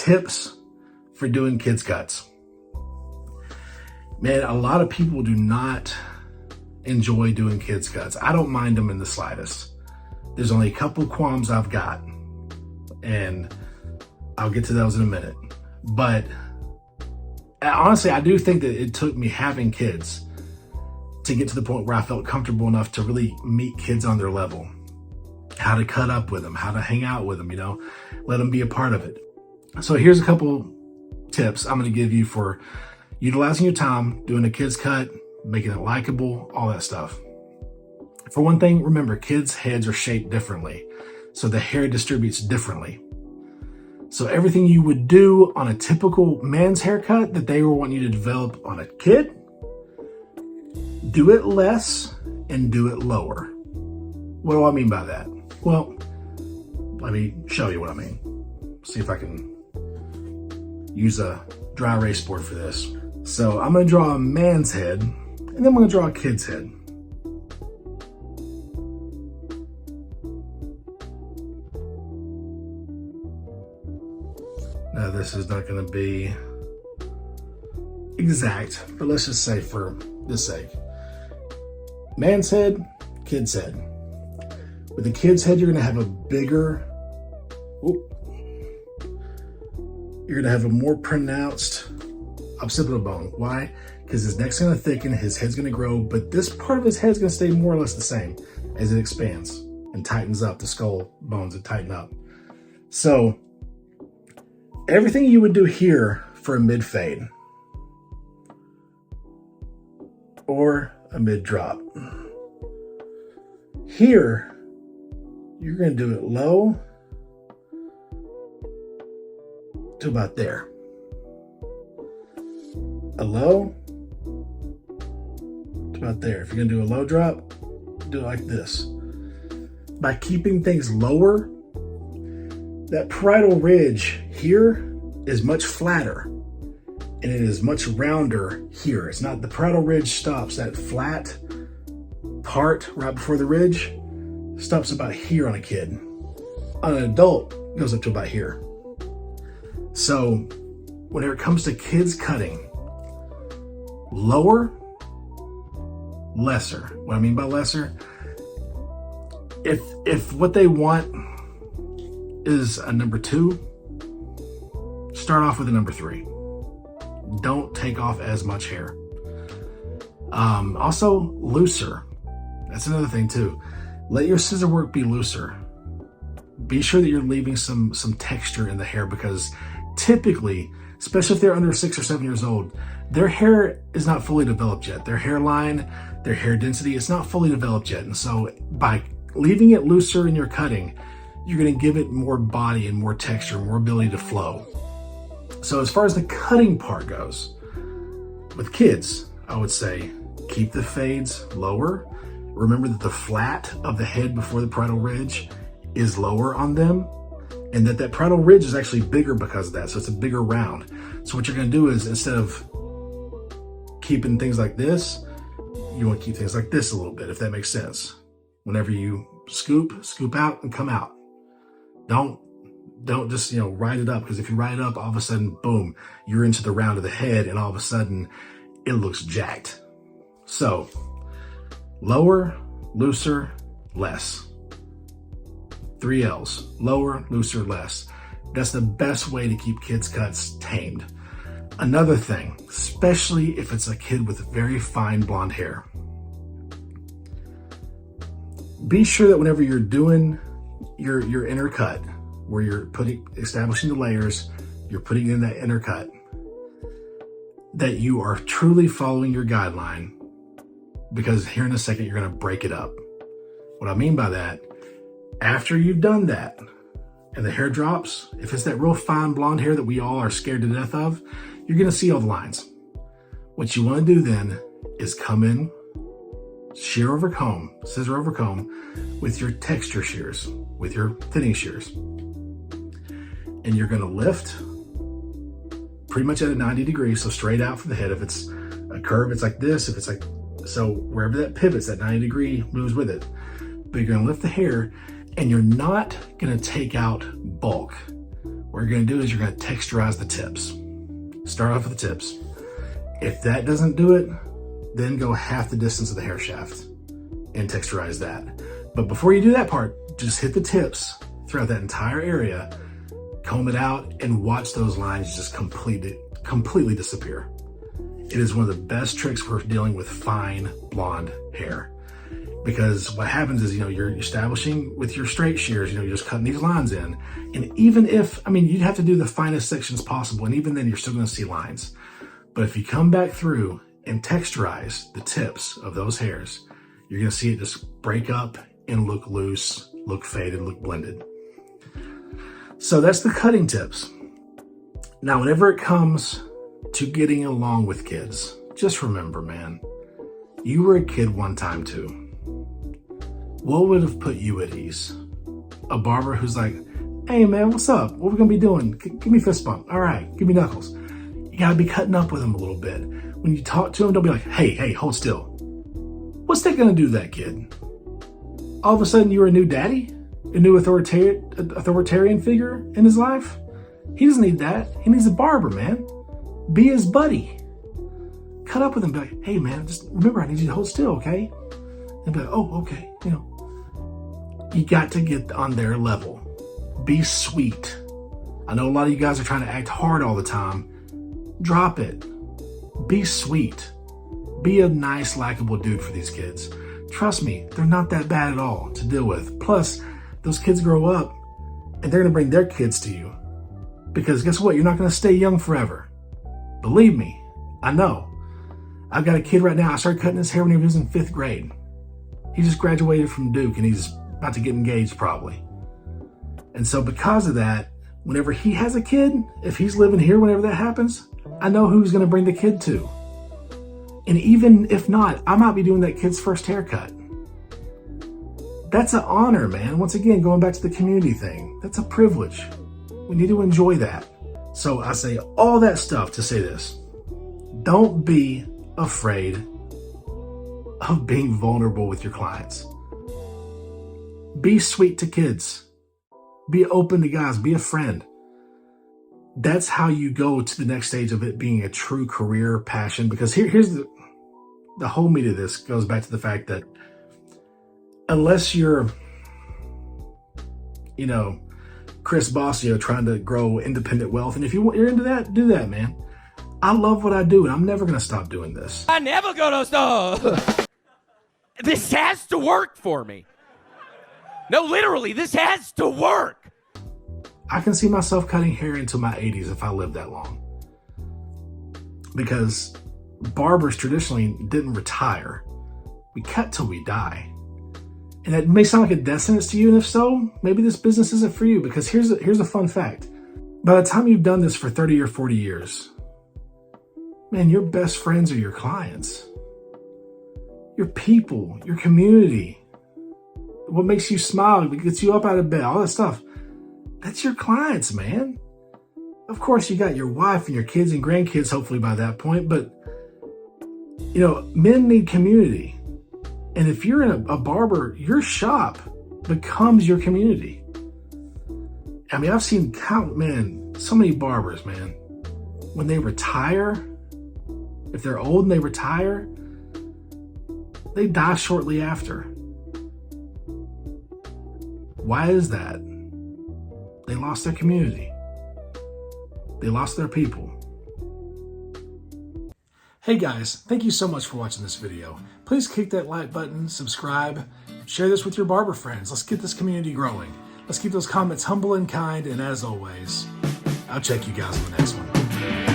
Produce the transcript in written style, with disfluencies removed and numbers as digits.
tips for doing kids cuts. Man, a lot of people do not enjoy doing kids cuts. I don't mind them in the slightest. There's only a couple qualms I've got, and I'll get to those in a minute. But honestly, I do think that it took me having kids to get to the point where I felt comfortable enough to really meet kids on their level. How to cut up with them, how to hang out with them, you know, let them be a part of it. So here's a couple tips I'm going to give you for utilizing your time, doing a kids cut, making it likable, all that stuff. For one thing, remember, kids' heads are shaped differently, so the hair distributes differently. So everything you would do on a typical man's haircut that they will want you to develop on a kid, do it less and do it lower. What do I mean by that? Well, let me show you what I mean. See if I can use a dry erase board for this. So I'm gonna draw a man's head, and then I'm gonna draw a kid's head. Now this is not gonna be exact, but let's just say for this sake. Man's head, kid's head. With the kid's head, you're gonna have a bigger, you're gonna have a more pronounced occipital bone. Why? Because his neck's gonna thicken, his head's gonna grow, but this part of his head's gonna stay more or less the same as it expands and tightens up. The skull bones that tighten up. So everything you would do here for a mid fade or a mid drop, here you're gonna do it low to about there. A low to about there. If you're gonna do a low drop, do it like this. By keeping things lower, that parietal ridge here is much flatter and it is much rounder here. It's not, the parietal ridge stops, that flat part right before the ridge stops about here on a kid. On an adult, it goes up to about here. So whenever it comes to kids cutting, lower, lesser. What I mean by lesser, if what they want is a number 2, start off with a number 3. Don't take off as much hair. Also, looser. That's another thing too. Let your scissor work be looser. Be sure that you're leaving some texture in the hair, because typically, especially if they're under 6 or 7 years old, their hair is not fully developed yet. Their hairline, their hair density, it's not fully developed yet. And so by leaving it looser in your cutting, you're gonna give it more body and more texture, more ability to flow. So as far as the cutting part goes, with kids, I would say keep the fades lower. Remember that the flat of the head before the parietal ridge is lower on them, and that parietal ridge is actually bigger because of that. So it's a bigger round. So what you're gonna do is, instead of keeping things like this, you wanna keep things like this a little bit, if that makes sense. Whenever you scoop out and come out. Don't just, ride it up, because if you ride it up, all of a sudden, boom, you're into the round of the head, and all of a sudden it looks jacked. So lower, looser, less. 3 L's, lower, looser, less. That's the best way to keep kids' cuts tamed. Another thing, especially if it's a kid with very fine blonde hair, be sure that whenever you're doing your inner cut, where you're establishing the layers, you're putting in that inner cut, that you are truly following your guideline, because here in a second, you're gonna break it up. What I mean by that, after you've done that and the hair drops, if it's that real fine blonde hair that we all are scared to death of, you're gonna see all the lines. What you wanna do then is come in, shear over comb, scissor over comb, with your texture shears, with your thinning shears. And you're gonna lift pretty much at a 90 degrees, so straight out from the head. If it's a curve, it's like this. If it's like, so wherever that pivots, that 90 degree moves with it. But you're gonna lift the hair, and you're not gonna take out bulk. what you're gonna do is you're gonna texturize the tips. Start off with the tips. If that doesn't do it, then go half the distance of the hair shaft and texturize that. But before you do that part, just hit the tips throughout that entire area, comb it out, and watch those lines just completely disappear. It is one of the best tricks for dealing with fine blonde hair. Because what happens is, you're establishing with your straight shears, you're just cutting these lines in. And even if, you'd have to do the finest sections possible, and even then you're still gonna see lines. But if you come back through and texturize the tips of those hairs, you're gonna see it just break up and look loose, look faded, look blended. So that's the cutting tips. Now, whenever it comes to getting along with kids, just remember, man, you were a kid one time too. What would have put you at ease? A barber who's like, hey man, what's up? What we gonna be doing? Give me a fist bump. All right, give me knuckles. You gotta be cutting up with him a little bit. When you talk to him, don't be like, hey, hold still. What's that gonna do to that kid? All of a sudden you're a new daddy? A new authoritarian figure in his life? He doesn't need that. He needs a barber, man. Be his buddy. Cut up with him, be like, hey man, just remember I need you to hold still, okay? And be like, oh, okay, You got to get on their level. Be sweet. I know a lot of you guys are trying to act hard all the time. Drop it. Be sweet. Be a nice, likable dude for these kids. Trust me, they're not that bad at all to deal with. Plus, those kids grow up and they're gonna bring their kids to you. Because guess what? You're not gonna stay young forever. Believe me, I know. I've got a kid right now. I started cutting his hair when he was in 5th grade. He just graduated from Duke and he's about to get engaged probably. And so because of that, whenever he has a kid, if he's living here, whenever that happens, I know who he's gonna bring the kid to. And even if not, I might be doing that kid's first haircut. That's an honor, man. Once again, going back to the community thing, that's a privilege. We need to enjoy that. So I say all that stuff to say this. Don't be afraid of being vulnerable with your clients. Be sweet to kids. Be open to guys. Be a friend. That's how you go to the next stage of it being a true career passion. Because here's the whole meat of this goes back to the fact that unless you're, Chris Bossio trying to grow independent wealth, and if you're into that, do that, man. I love what I do, and I'm never going to stop doing this. I never gonna stop. This has to work for me. No, literally, this has to work. I can see myself cutting hair into my 80s if I live that long. Because barbers traditionally didn't retire. We cut till we die. And that may sound like a death sentence to you, and if so, maybe this business isn't for you, because here's a fun fact. By the time you've done this for 30 or 40 years, man, your best friends are your clients. Your people, your community. What makes you smile, what gets you up out of bed, all that stuff. That's your clients, man. Of course, you got your wife and your kids and grandkids, hopefully by that point, but men need community. And if you're in a barber, your shop becomes your community. I've seen so many barbers, man, when they retire, if they're old and they retire, they die shortly after. Why is that? They lost their community. They lost their people. Hey guys, thank you so much for watching this video. Please click that like button, subscribe, share this with your barber friends. Let's get this community growing. Let's keep those comments humble and kind, and as always, I'll check you guys in the next one.